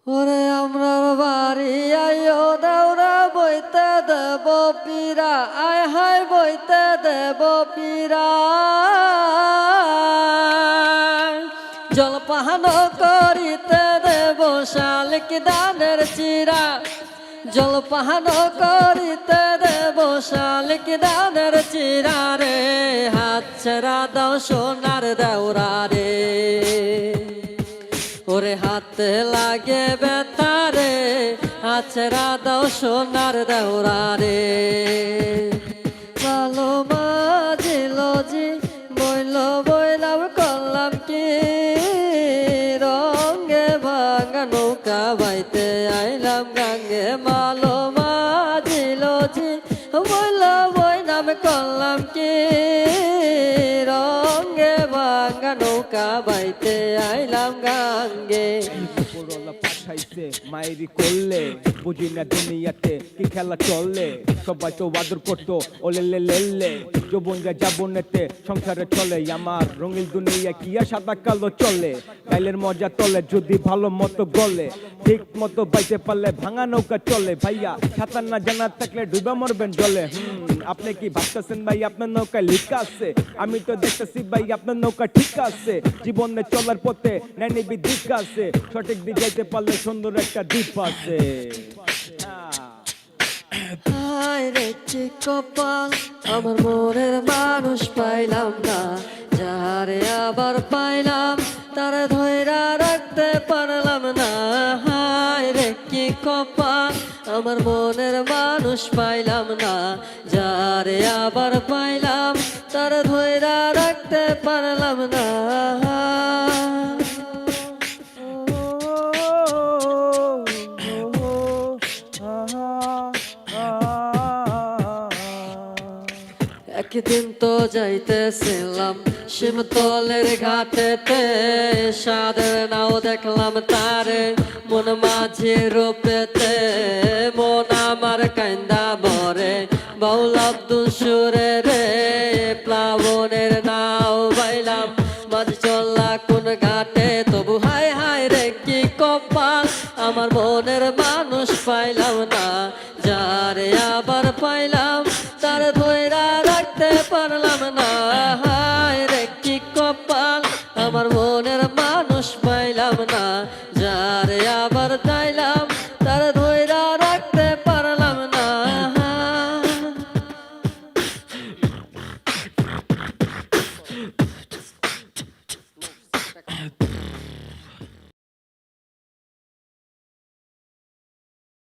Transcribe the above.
ওরে আমরার বাড়ি আইও দেওরা বইতে দেব পীরা, আয় হায় বইতে দেব পীরা। জলপান করিতে দেব শালিক দানের চিরা, জলপান করিতে দেব শালিক দানের চিরা রে। হাত ছেড়া দাও সোনার দেওরা রে, ওরে হাতে লাগে ব্যথা রে। হাত ছেড়া দাও সোনার দেওরা রে। ভালো মাঝিল জি বইল বইলাম করলাম কি, রঙে ভাঙা নৌকা বাইতে আইলাম গাঙ্গে। মালো মাঝিল জি বইল বইলাম করলাম কি, রঙে ভাঙা নৌকা বাইতে আইলাম গাঙ্গে। পাঠাইছে মায়েরি করলে বুঝি না দুনিয়াতে কি খেলা চলে। সবাই তো আদর করতো ওলেলে লেলে, যৌবনরা যাবনেতে সংসারে চলে। আমার রঙিন দুনিয়া কি আর সাদা কালো চলে। গাইলের মজা তলে যদি ভালো মতো গলে, ঠিক মতো বাইতে পারলে ভাঙা নৌকা চলে। ভাইয়া সাঁতার না জানা থাকলে ডুবা মরবেন জলে। আপনি কি ভাবতেছেন ভাই আপনার নৌকা লিক আছে? আমি তো দেখতেছি ভাই আপনার নৌকা ঠিক আছে। জীবনে চলার পথে নাইনি দিক আছে, সঠিক দিক যাইতে পারলে সুন্দর একটা দ্বীপ আছে। হায় রে কি কপাল, আমার মনের মানুষ পাইলাম না। যারে আবার পাইলাম তারে ধইরা রাখতে পারলাম না। হায় রে কি কপাল, আমার মনের মানুষ পাইলাম না। যারে আবার পাইলাম তারে ধইরা রাখতে পারলাম না। একদিন তো যাইতেছিলাম শিমতলের ঘাটেতে, সাদের নাও দেখলাম তারে মন মাঝে রূপেতে। মন আমার কান্দা বরে বাউল আব্দুল সুরে রে, প্লাবনের নাও বাইলাম মাঝ চললা কোন ঘাটে। তবু হায় হায় রে কি কপাল, আমার মনের মানুষ পাইলাম না। যারে আবার পাইলাম তার ধইরা রাখতে পারলাম না। হায় রে কি কপাল, আমার মনের মানুষ পাইলাম না। যারে আবার চাইলাম